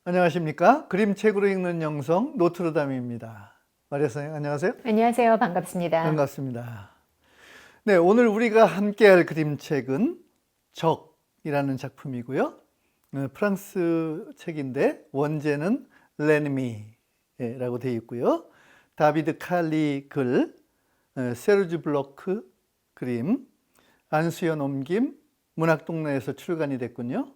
안녕하십니까? 그림책으로 읽는 영성 노트르담입니다. 마리아 선생님 안녕하세요. 안녕하세요. 반갑습니다. 반갑습니다. 네, 오늘 우리가 함께할 그림책은 적이라는 작품이고요. 프랑스 책인데 원제는 렌미라고 되어 있고요. 다비드 칼리 글, 세르주 블로크 그림, 안수연 옮김, 문학동네에서 출간이 됐군요.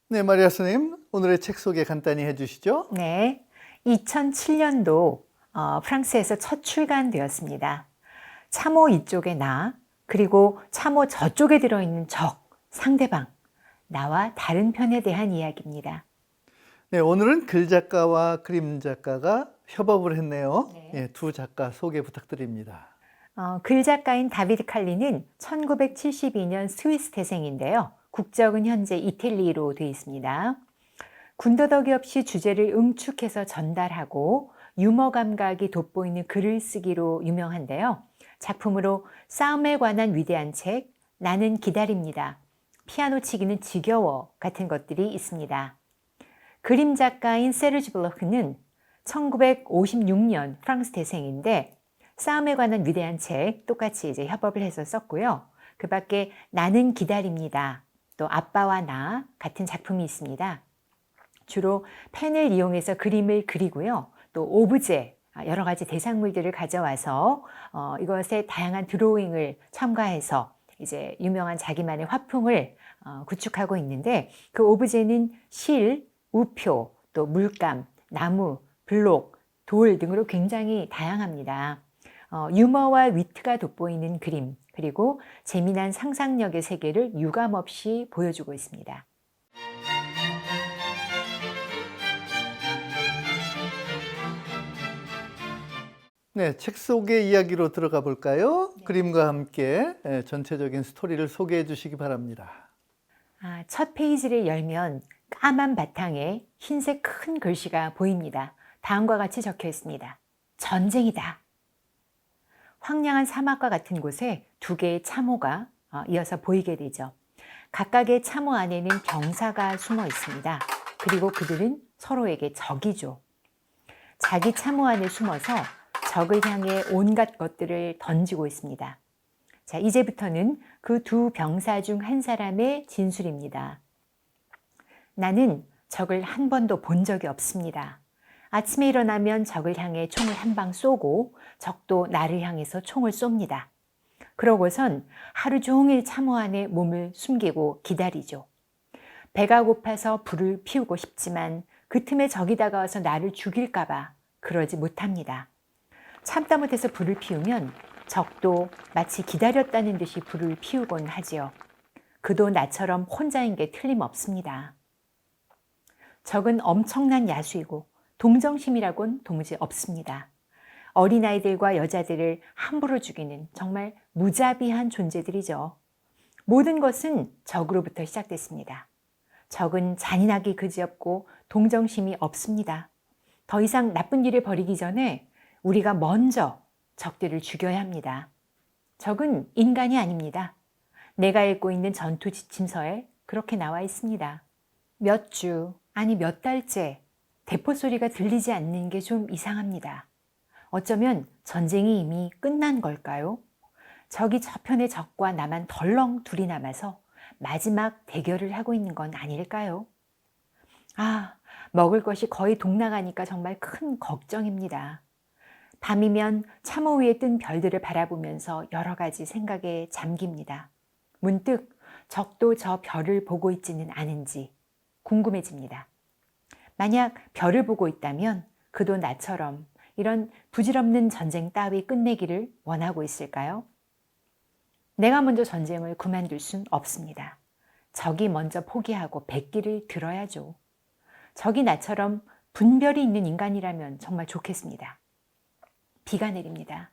네, 마리아 선생님, 오늘의 책 소개 간단히 해주시죠. 네, 2007년도 프랑스에서 첫 출간되었습니다. 참호 이쪽에 나, 그리고 참호 저쪽에 들어있는 적, 상대방, 나와 다른 편에 대한 이야기입니다. 네, 오늘은 글 작가와 그림 작가가 협업을 했네요. 네. 예, 두 작가 소개 부탁드립니다. 글 작가인 다비드 칼리는 1972년 스위스 태생인데요. 국적은 현재 이탈리아로 되어 있습니다. 군더더기 없이 주제를 응축해서 전달하고 유머 감각이 돋보이는 글을 쓰기로 유명한데요. 작품으로 싸움에 관한 위대한 책, 나는 기다립니다. 피아노 치기는 지겨워 같은 것들이 있습니다. 그림 작가인 세르주 블로크는 1956년 프랑스 태생인데 싸움에 관한 위대한 책 똑같이 이제 협업을 해서 썼고요. 그 밖에 나는 기다립니다. 또 아빠와 나 같은 작품이 있습니다. 주로 펜을 이용해서 그림을 그리고요. 또 오브제, 여러 가지 대상물들을 가져와서 이것에 다양한 드로잉을 첨가해서 이제 유명한 자기만의 화풍을 구축하고 있는데 그 오브제는 실, 우표, 또 물감, 나무, 블록, 돌 등으로 굉장히 다양합니다. 유머와 위트가 돋보이는 그림, 그리고 재미난 상상력의 세계를 유감없이 보여주고 있습니다. 네, 책 속의 이야기로 들어가 볼까요? 네. 그림과 함께 전체적인 스토리를 소개해 주시기 바랍니다. 첫 페이지를 열면 까만 바탕에 흰색 큰 글씨가 보입니다. 다음과 같이 적혀 있습니다. 전쟁이다. 황량한 사막과 같은 곳에 두 개의 참호가 이어서 보이게 되죠. 각각의 참호 안에는 병사가 숨어 있습니다. 그리고 그들은 서로에게 적이죠. 자기 참호 안에 숨어서 적을 향해 온갖 것들을 던지고 있습니다. 자, 이제부터는 그 두 병사 중 한 사람의 진술입니다. 나는 적을 한 번도 본 적이 없습니다. 아침에 일어나면 적을 향해 총을 한 방 쏘고 적도 나를 향해서 총을 쏩니다. 그러고선 하루 종일 참호 안에 몸을 숨기고 기다리죠. 배가 고파서 불을 피우고 싶지만 그 틈에 적이 다가와서 나를 죽일까 봐 그러지 못합니다. 참다 못해서 불을 피우면 적도 마치 기다렸다는 듯이 불을 피우곤 하지요. 그도 나처럼 혼자인 게 틀림없습니다. 적은 엄청난 야수이고 동정심이라곤 도무지 없습니다. 어린아이들과 여자들을 함부로 죽이는 정말 무자비한 존재들이죠. 모든 것은 적으로부터 시작됐습니다. 적은 잔인하기 그지없고 동정심이 없습니다. 더 이상 나쁜 일을 벌이기 전에 우리가 먼저 적들을 죽여야 합니다. 적은 인간이 아닙니다. 내가 읽고 있는 전투 지침서에 그렇게 나와 있습니다. 몇 주, 아니 몇 달째 대포 소리가 들리지 않는 게 좀 이상합니다. 어쩌면 전쟁이 이미 끝난 걸까요? 적이 저편의 적과 나만 덜렁 둘이 남아서 마지막 대결을 하고 있는 건 아닐까요? 먹을 것이 거의 동나가니까 정말 큰 걱정입니다. 밤이면 참호 위에 뜬 별들을 바라보면서 여러 가지 생각에 잠깁니다. 문득 적도 저 별을 보고 있지는 않은지 궁금해집니다. 만약 별을 보고 있다면 그도 나처럼 이런 부질없는 전쟁 따위 끝내기를 원하고 있을까요? 내가 먼저 전쟁을 그만둘 순 없습니다. 적이 먼저 포기하고 백기를 들어야죠. 적이 나처럼 분별이 있는 인간이라면 정말 좋겠습니다. 비가 내립니다.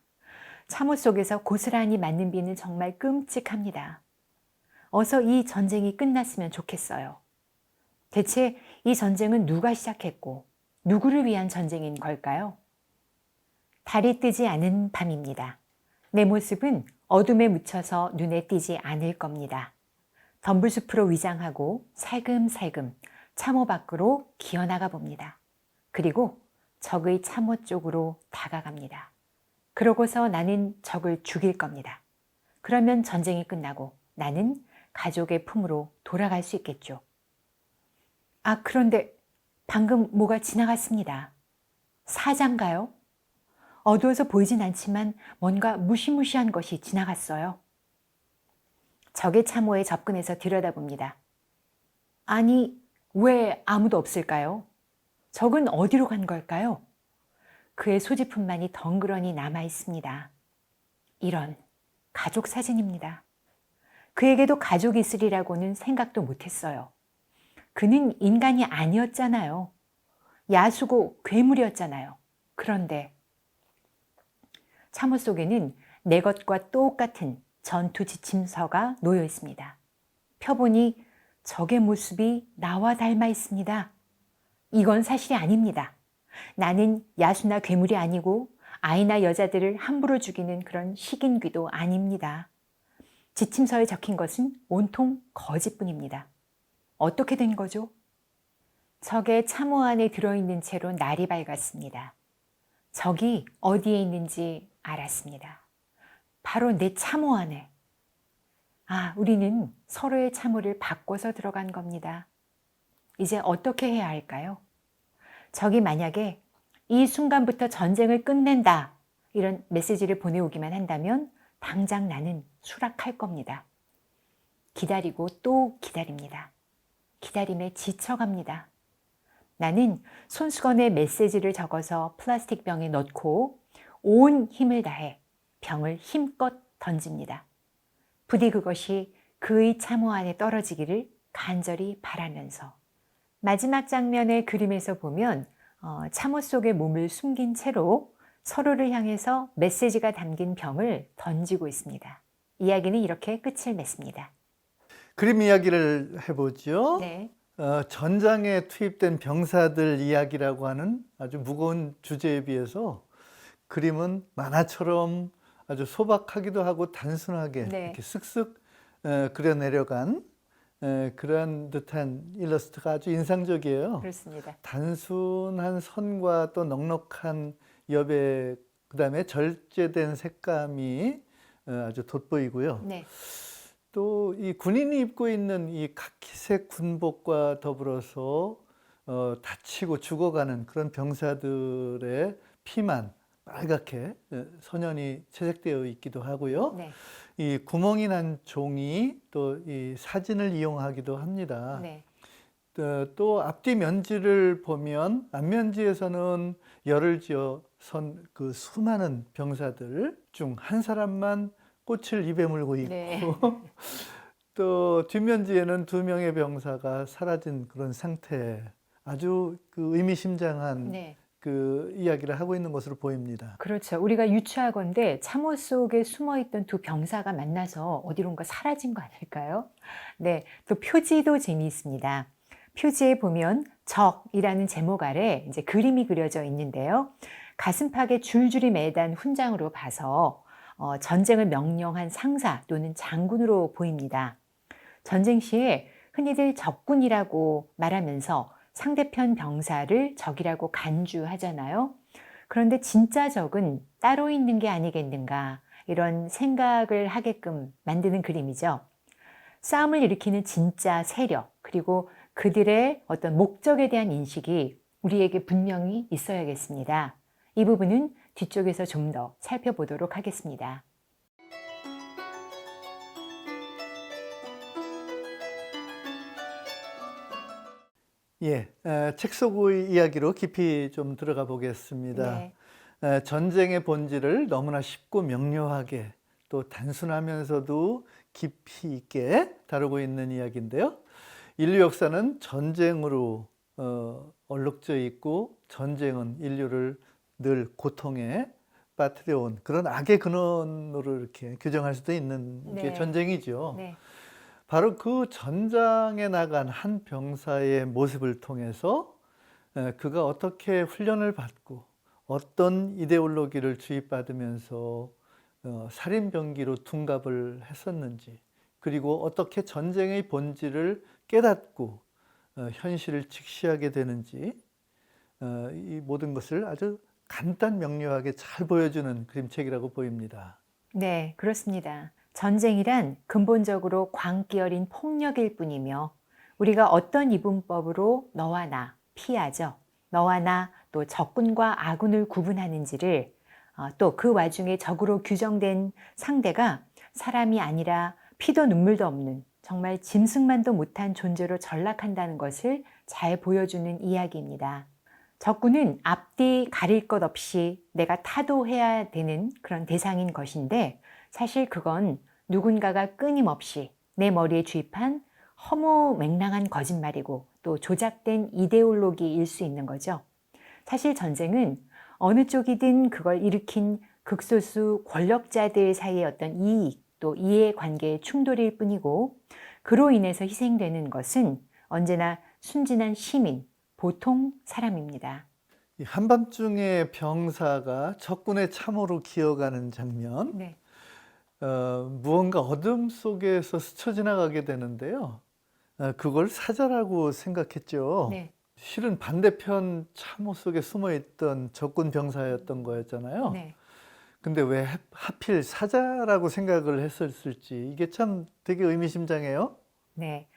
참호 속에서 고스란히 맞는 비는 정말 끔찍합니다. 어서 이 전쟁이 끝났으면 좋겠어요. 대체 이 전쟁은 누가 시작했고 누구를 위한 전쟁인 걸까요? 달이 뜨지 않은 밤입니다. 내 모습은 어둠에 묻혀서 눈에 띄지 않을 겁니다. 덤불숲으로 위장하고 살금살금 참호 밖으로 기어나가 봅니다. 그리고 적의 참호 쪽으로 다가갑니다. 그러고서 나는 적을 죽일 겁니다. 그러면 전쟁이 끝나고 나는 가족의 품으로 돌아갈 수 있겠죠. 아, 그런데 방금 뭐가 지나갔습니다. 사자인가요? 어두워서 보이진 않지만 뭔가 무시무시한 것이 지나갔어요. 적의 참호에 접근해서 들여다봅니다. 아니, 왜 아무도 없을까요? 적은 어디로 간 걸까요? 그의 소지품만이 덩그러니 남아 있습니다. 이런 가족 사진입니다. 그에게도 가족이 있으리라고는 생각도 못했어요. 그는 인간이 아니었잖아요. 야수고 괴물이었잖아요. 그런데 참호 속에는 내 것과 똑같은 전투 지침서가 놓여 있습니다. 펴보니 적의 모습이 나와 닮아 있습니다. 이건 사실이 아닙니다. 나는 야수나 괴물이 아니고 아이나 여자들을 함부로 죽이는 그런 식인귀도 아닙니다. 지침서에 적힌 것은 온통 거짓뿐입니다. 어떻게 된 거죠? 적의 참호 안에 들어있는 채로 날이 밝았습니다. 적이 어디에 있는지 알았습니다. 바로 내 참호 안에. 아, 우리는 서로의 참호를 바꿔서 들어간 겁니다. 이제 어떻게 해야 할까요? 적이 만약에 이 순간부터 전쟁을 끝낸다, 이런 메시지를 보내오기만 한다면 당장 나는 수락할 겁니다. 기다리고 또 기다립니다. 기다림에 지쳐갑니다. 나는 손수건에 메시지를 적어서 플라스틱 병에 넣고 온 힘을 다해 병을 힘껏 던집니다. 부디 그것이 그의 참호 안에 떨어지기를 간절히 바라면서. 마지막 장면의 그림에서 보면 참호 속에 몸을 숨긴 채로 서로를 향해서 메시지가 담긴 병을 던지고 있습니다. 이야기는 이렇게 끝을 맺습니다. 그림 이야기를 해보죠. 네. 전장에 투입된 병사들 이야기라고 하는 아주 무거운 주제에 비해서 그림은 만화처럼 아주 소박하기도 하고 단순하게 네. 이렇게 쓱쓱 그려내려간 그런 듯한 일러스트가 아주 인상적이에요. 그렇습니다. 단순한 선과 또 넉넉한 여백, 그다음에 절제된 색감이 아주 돋보이고요. 네. 또 이 군인이 입고 있는 이 카키색 군복과 더불어서 다치고 죽어가는 그런 병사들의 피만 빨갛게 선연이 채색되어 있기도 하고요. 네. 이 구멍이 난 종이 또 이 사진을 이용하기도 합니다. 네. 또 앞뒤 면지를 보면 앞면지에서는 열을 지어 선 그 수많은 병사들 중 한 사람만 꽃을 입에 물고 있고 네. 또 뒷면지에는 두 명의 병사가 사라진 그런 상태, 아주 그 의미심장한 네. 그 이야기를 하고 있는 것으로 보입니다. 그렇죠. 우리가 유추하건대 참호 속에 숨어있던 두 병사가 만나서 어디론가 사라진 거 아닐까요? 네. 또 표지도 재미있습니다. 표지에 보면 적이라는 제목 아래 이제 그림이 그려져 있는데요. 가슴팍에 줄줄이 매단 훈장으로 봐서 전쟁을 명령한 상사 또는 장군으로 보입니다. 전쟁 시에 흔히들 적군이라고 말하면서 상대편 병사를 적이라고 간주하잖아요. 그런데 진짜 적은 따로 있는 게 아니겠는가, 이런 생각을 하게끔 만드는 그림이죠. 싸움을 일으키는 진짜 세력, 그리고 그들의 어떤 목적에 대한 인식이 우리에게 분명히 있어야겠습니다. 이 부분은 뒤쪽에서 좀 더 살펴보도록 하겠습니다. 예, 책 속의 이야기로 깊이 좀 들어가 보겠습니다. 네. 전쟁의 본질을 너무나 쉽고 명료하게 또 단순하면서도 깊이 있게 다루고 있는 이야기인데요. 인류 역사는 전쟁으로 얼룩져 있고 전쟁은 인류를 늘 고통에 빠뜨려 온 그런 악의 근원으로 이렇게 규정할 수도 있는 게 네. 전쟁이죠. 네. 바로 그 전장에 나간 한 병사의 모습을 통해서 그가 어떻게 훈련을 받고 어떤 이데올로기를 주입받으면서 살인병기로 둔갑을 했었는지, 그리고 어떻게 전쟁의 본질을 깨닫고 현실을 직시하게 되는지, 이 모든 것을 아주 간단 명료하게 잘 보여주는 그림책이라고 보입니다. 네, 그렇습니다. 전쟁이란 근본적으로 광기 어린 폭력일 뿐이며 우리가 어떤 이분법으로 너와 나 피하죠. 너와 나 또 적군과 아군을 구분하는지를 또 그 와중에 적으로 규정된 상대가 사람이 아니라 피도 눈물도 없는 정말 짐승만도 못한 존재로 전락한다는 것을 잘 보여주는 이야기입니다. 적군은 앞뒤 가릴 것 없이 내가 타도해야 되는 그런 대상인 것인데 사실 그건 누군가가 끊임없이 내 머리에 주입한 허무맹랑한 거짓말이고 또 조작된 이데올로기일 수 있는 거죠. 사실 전쟁은 어느 쪽이든 그걸 일으킨 극소수 권력자들 사이의 어떤 이익 또 이해관계의 충돌일 뿐이고 그로 인해서 희생되는 것은 언제나 순진한 시민, 보통 사람입니다. 이 한밤중에 병사가 적군의 참호로 기어가는 장면, 네. 무언가 어둠 속에서 스쳐 지나가게 되는데요. 그걸 사자라고 생각했죠. 네. 실은 반대편 참호 속에 숨어 있던 적군 병사였던 거였잖아요. 네. 근데 왜 하필 사자라고 생각을 했었을지 이게 참 되게 의미심장해요. 네.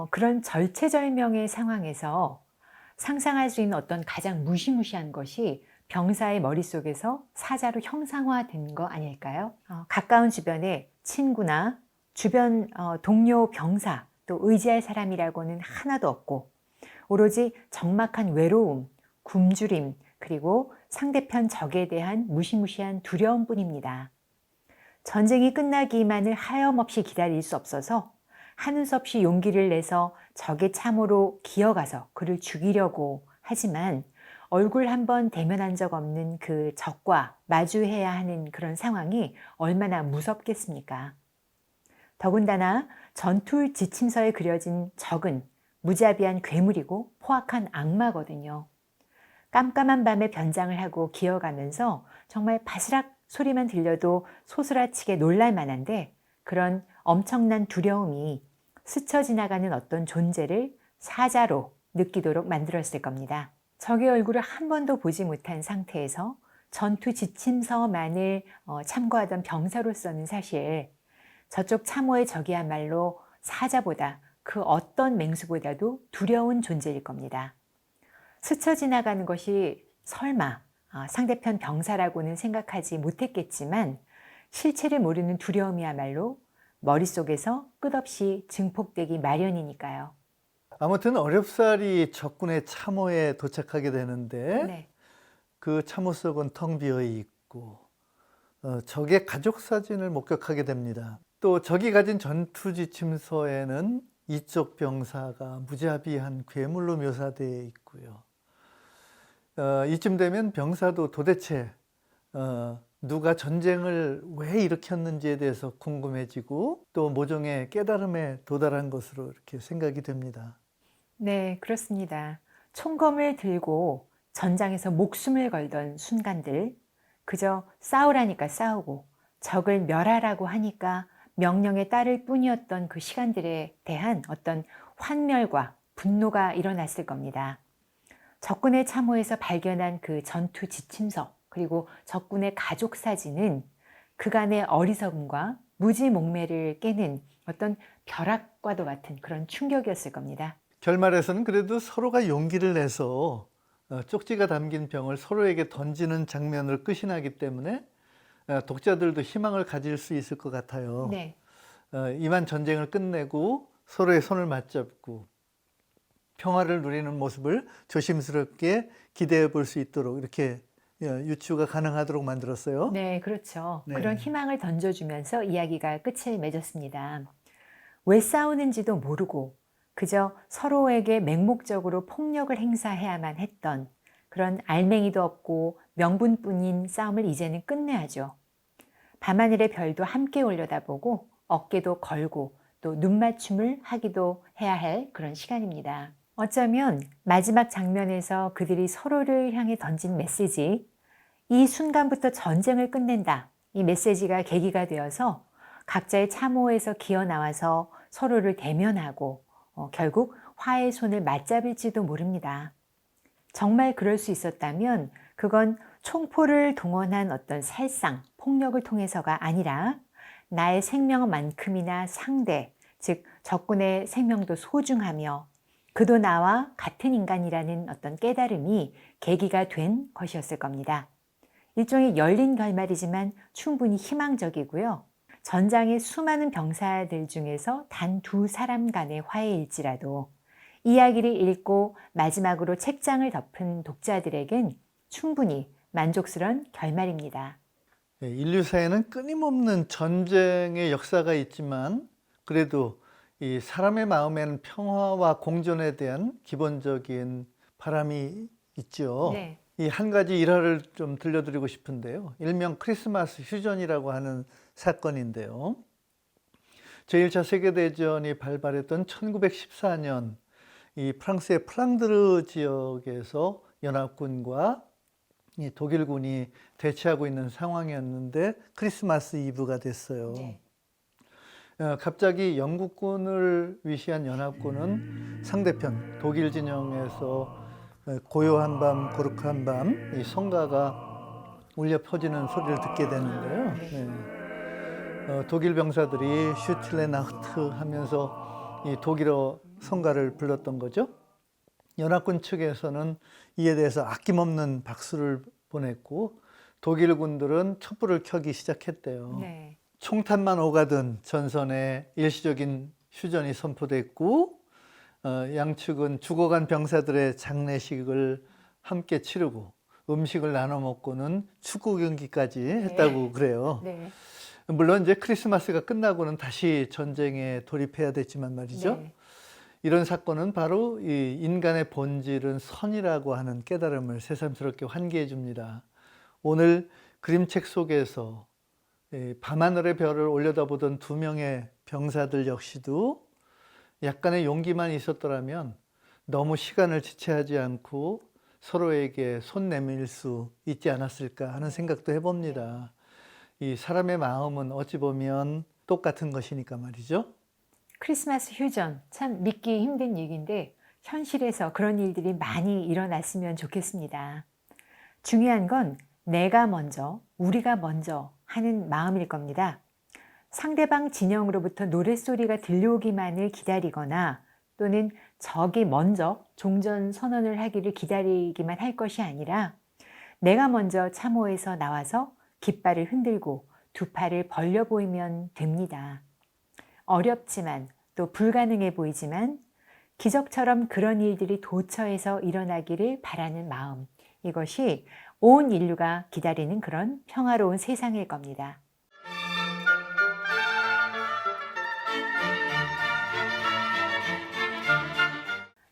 그런 절체절명의 상황에서 상상할 수 있는 어떤 가장 무시무시한 것이 병사의 머릿속에서 사자로 형상화된 거 아닐까요? 가까운 주변에 친구나 주변 동료 병사 또 의지할 사람이라고는 하나도 없고 오로지 적막한 외로움, 굶주림 그리고 상대편 적에 대한 무시무시한 두려움뿐입니다. 전쟁이 끝나기만을 하염없이 기다릴 수 없어서 하는 수 없이 용기를 내서 적의 참호로 기어가서 그를 죽이려고 하지만 얼굴 한번 대면한 적 없는 그 적과 마주해야 하는 그런 상황이 얼마나 무섭겠습니까? 더군다나 전투 지침서에 그려진 적은 무자비한 괴물이고 포악한 악마거든요. 깜깜한 밤에 변장을 하고 기어가면서 정말 바스락 소리만 들려도 소스라치게 놀랄 만한데 그런 엄청난 두려움이 스쳐 지나가는 어떤 존재를 사자로 느끼도록 만들었을 겁니다. 적의 얼굴을 한 번도 보지 못한 상태에서 전투 지침서만을 참고하던 병사로서는 사실 저쪽 참호의 적이야말로 사자보다 그 어떤 맹수보다도 두려운 존재일 겁니다. 스쳐 지나가는 것이 설마 상대편 병사라고는 생각하지 못했겠지만 실체를 모르는 두려움이야말로 머릿속에서 끝없이 증폭되기 마련이니까요. 아무튼 어렵사리 적군의 참호에 도착하게 되는데 네. 그 참호 속은 텅 비어 있고 적의 가족 사진을 목격하게 됩니다. 또 적이 가진 전투 지침서에는 이쪽 병사가 무자비한 괴물로 묘사되어 있고요. 이쯤 되면 병사도 도대체 누가 전쟁을 왜 일으켰는지에 대해서 궁금해지고 또 모종의 깨달음에 도달한 것으로 이렇게 생각이 됩니다. 네, 그렇습니다. 총검을 들고 전장에서 목숨을 걸던 순간들, 그저 싸우라니까 싸우고 적을 멸하라고 하니까 명령에 따를 뿐이었던 그 시간들에 대한 어떤 환멸과 분노가 일어났을 겁니다. 적군의 참호에서 발견한 그 전투 지침서 그리고 적군의 가족 사진은 그간의 어리석음과 무지몽매를 깨는 어떤 벼락과도 같은 그런 충격이었을 겁니다. 결말에서는 그래도 서로가 용기를 내서 쪽지가 담긴 병을 서로에게 던지는 장면으로 끝이 나기 때문에 독자들도 희망을 가질 수 있을 것 같아요. 네. 이만 전쟁을 끝내고 서로의 손을 맞잡고 평화를 누리는 모습을 조심스럽게 기대해 볼 수 있도록 이렇게 유추가 가능하도록 만들었어요. 네, 그렇죠. 네. 그런 희망을 던져주면서 이야기가 끝을 맺었습니다. 왜 싸우는지도 모르고 그저 서로에게 맹목적으로 폭력을 행사해야만 했던 그런 알맹이도 없고 명분뿐인 싸움을 이제는 끝내야죠. 밤하늘의 별도 함께 올려다보고 어깨도 걸고 또 눈맞춤을 하기도 해야 할 그런 시간입니다. 어쩌면 마지막 장면에서 그들이 서로를 향해 던진 메시지, 이 순간부터 전쟁을 끝낸다. 이 메시지가 계기가 되어서 각자의 참호에서 기어 나와서 서로를 대면하고 결국 화해의 손을 맞잡을지도 모릅니다. 정말 그럴 수 있었다면 그건 총포를 동원한 어떤 살상, 폭력을 통해서가 아니라 나의 생명만큼이나 상대, 즉 적군의 생명도 소중하며 그도 나와 같은 인간이라는 어떤 깨달음이 계기가 된 것이었을 겁니다. 일종의 열린 결말이지만 충분히 희망적이고요. 전장의 수많은 병사들 중에서 단 2사람 간의 화해일지라도 이야기를 읽고 마지막으로 책장을 덮은 독자들에겐 충분히 만족스러운 결말입니다. 인류사에는 끊임없는 전쟁의 역사가 있지만 그래도 이 사람의 마음에는 평화와 공존에 대한 기본적인 바람이 있죠. 네. 이 한 가지 일화를 좀 들려드리고 싶은데요. 일명 크리스마스 휴전이라고 하는 사건인데요. 제1차 세계대전이 발발했던 1914년 이 프랑스의 플랑드르 지역에서 연합군과 이 독일군이 대치하고 있는 상황이었는데 크리스마스 이브가 됐어요. 네. 갑자기 영국군을 위시한 연합군은 상대편 독일 진영에서 고요한 밤, 고룩한 밤, 이 성가가 울려 퍼지는 소리를 듣게 되는데요. 독일 병사들이 슈틸레 나흐트 하면서 이 독일어 성가를 불렀던 거죠. 연합군 측에서는 이에 대해서 아낌없는 박수를 보냈고 독일군들은 촛불을 켜기 시작했대요. 네. 총탄만 오가던 전선에 일시적인 휴전이 선포됐고 양측은 죽어간 병사들의 장례식을 함께 치르고 음식을 나눠 먹고는 축구 경기까지 했다고 그래요. 네. 물론 이제 크리스마스가 끝나고는 다시 전쟁에 돌입해야 됐지만 말이죠. 네. 이런 사건은 바로 이 인간의 본질은 선이라고 하는 깨달음을 새삼스럽게 환기해 줍니다. 오늘 그림책 속에서 밤하늘의 별을 올려다보던 2명의 병사들 역시도 약간의 용기만 있었더라면 너무 시간을 지체하지 않고 서로에게 손 내밀 수 있지 않았을까 하는 생각도 해봅니다. 이 사람의 마음은 어찌 보면 똑같은 것이니까 말이죠. 크리스마스 휴전, 참 믿기 힘든 얘기인데 현실에서 그런 일들이 많이 일어났으면 좋겠습니다. 중요한 건 내가 먼저, 우리가 먼저 하는 마음일 겁니다. 상대방 진영으로부터 노랫소리가 들려오기만을 기다리거나 또는 적이 먼저 종전 선언을 하기를 기다리기만 할 것이 아니라 내가 먼저 참호에서 나와서 깃발을 흔들고 2팔을 벌려 보이면 됩니다. 어렵지만 또 불가능해 보이지만 기적처럼 그런 일들이 도처에서 일어나기를 바라는 마음, 이것이 온 인류가 기다리는 그런 평화로운 세상일 겁니다.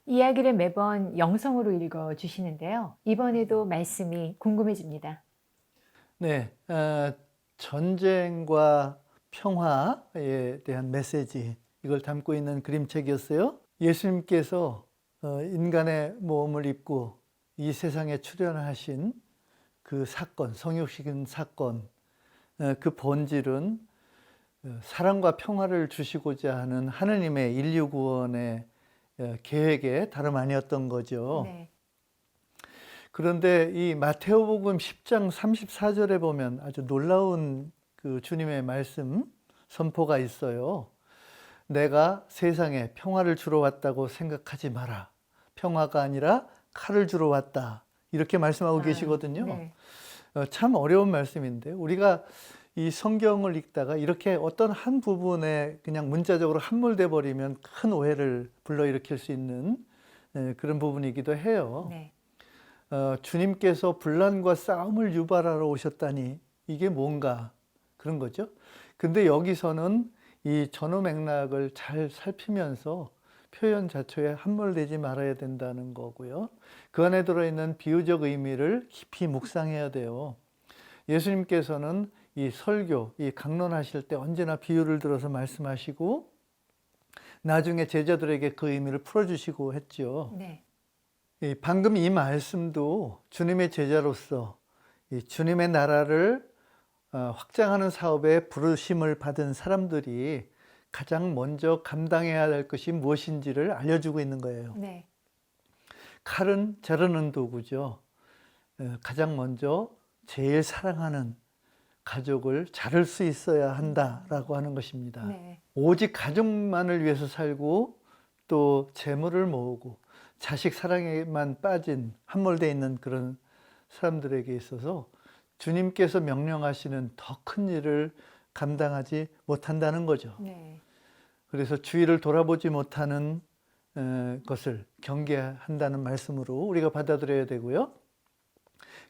이야기를 매번 영성으로 읽어주시는데요. 이번에도 말씀이 궁금해집니다. 네, 전쟁과 평화에 대한 메시지, 이걸 담고 있는 그림책이었어요. 예수님께서 인간의 몸을 입고 이 세상에 출현하신 그 사건, 성육신 사건, 그 본질은 사랑과 평화를 주시고자 하는 하느님의 인류 구원의 계획에 다름 아니었던 거죠. 네. 그런데 이 마테오복음 10장 34절에 보면 아주 놀라운 그 주님의 말씀 선포가 있어요. 내가 세상에 평화를 주러 왔다고 생각하지 마라. 평화가 아니라 칼을 주러 왔다. 이렇게 말씀하고 계시거든요. 네. 참 어려운 말씀인데 우리가 이 성경을 읽다가 이렇게 어떤 한 부분에 그냥 문자적으로 함몰돼 버리면 큰 오해를 불러일으킬 수 있는 그런 부분이기도 해요. 네. 주님께서 분란과 싸움을 유발하러 오셨다니 이게 뭔가 그런 거죠. 근데 여기서는 이 전후 맥락을 잘 살피면서 표현 자체에 함몰되지 말아야 된다는 거고요. 그 안에 들어있는 비유적 의미를 깊이 묵상해야 돼요. 예수님께서는 이 설교, 이 강론하실 때 언제나 비유를 들어서 말씀하시고 나중에 제자들에게 그 의미를 풀어주시고 했죠. 네. 방금 이 말씀도 주님의 제자로서 이 주님의 나라를 확장하는 사업에 부르심을 받은 사람들이 가장 먼저 감당해야 할 것이 무엇인지를 알려주고 있는 거예요. 네. 칼은 자르는 도구죠. 가장 먼저 제일 사랑하는 가족을 자를 수 있어야 한다라고 하는 것입니다. 네. 오직 가족만을 위해서 살고 또 재물을 모으고 자식 사랑에만 빠진 함몰되어 있는 그런 사람들에게 있어서 주님께서 명령하시는 더 큰 일을 감당하지 못한다는 거죠. 네. 그래서 주위를 돌아보지 못하는 것을 경계한다는 말씀으로 우리가 받아들여야 되고요.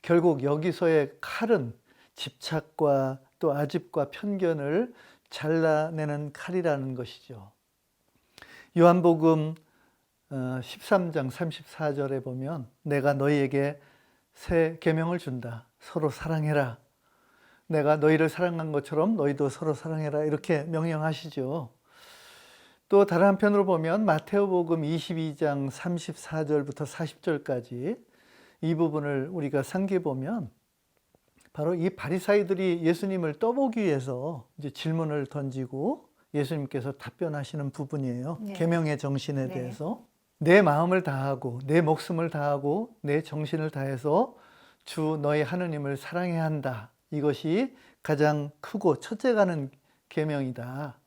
결국 여기서의 칼은 집착과 또 아집과 편견을 잘라내는 칼이라는 것이죠. 요한복음 13장 34절에 보면 내가 너희에게 새 계명을 준다. 서로 사랑해라. 내가 너희를 사랑한 것처럼 너희도 서로 사랑해라. 이렇게 명령하시죠. 또 다른 한편으로 보면 마태오복음 22장 34절부터 40절까지 이 부분을 우리가 상기해보면 바로 이 바리사이들이 예수님을 떠보기 위해서 이제 질문을 던지고 예수님께서 답변하시는 부분이에요. 네. 계명의 정신에 네. 대해서 내 마음을 다하고 내 목숨을 다하고 내 정신을 다해서 주 너희 하느님을 사랑해야 한다. 이것이 가장 크고 첫째가는 계명이다.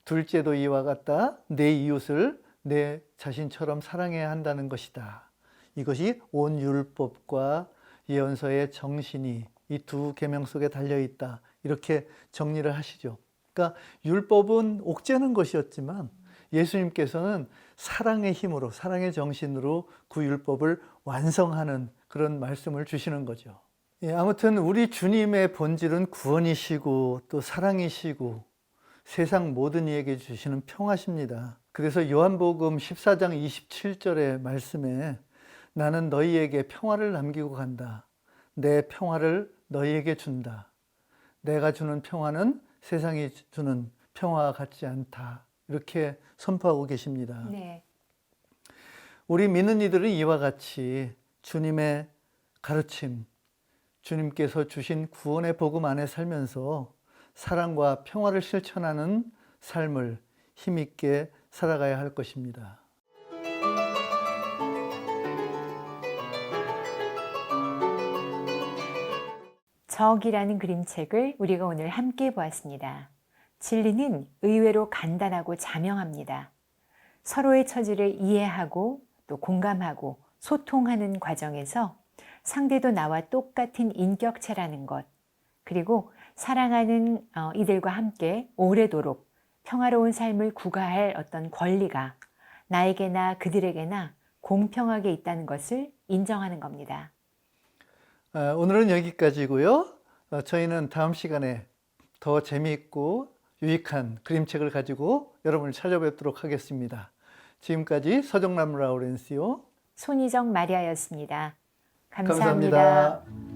둘째도 이와 같다. 내 이웃을 내 자신처럼 사랑해야 한다는 것이다. 이것이 온 율법과 예언서의 정신이 이 두 계명 속에 달려 있다. 이렇게 정리를 하시죠. 그러니까 율법은 옥죄는 것이었지만 예수님께서는 사랑의 힘으로, 사랑의 정신으로 그 율법을 완성하는 그런 말씀을 주시는 거죠. 아무튼 우리 주님의 본질은 구원이시고 또 사랑이시고 세상 모든 이에게 주시는 평화십니다. 그래서 요한복음 14장 27절의 말씀에 나는 너희에게 평화를 남기고 간다. 내 평화를 너희에게 준다. 내가 주는 평화는 세상이 주는 평화와 같지 않다. 이렇게 선포하고 계십니다. 네. 우리 믿는 이들은 이와 같이 주님의 가르침, 주님께서 주신 구원의 복음 안에 살면서 사랑과 평화를 실천하는 삶을 힘있게 살아가야 할 것입니다. 적이라는 그림책을 우리가 오늘 함께 보았습니다. 진리는 의외로 간단하고 자명합니다. 서로의 처지를 이해하고 또 공감하고 소통하는 과정에서 상대도 나와 똑같은 인격체라는 것, 그리고 사랑하는 이들과 함께 오래도록 평화로운 삶을 구가할 어떤 권리가 나에게나 그들에게나 공평하게 있다는 것을 인정하는 겁니다. 오늘은 여기까지고요. 저희는 다음 시간에 더 재미있고 유익한 그림책을 가지고 여러분을 찾아뵙도록 하겠습니다. 지금까지 서정남 라우렌시오 손희정 마리아였습니다. 감사합니다. 감사합니다.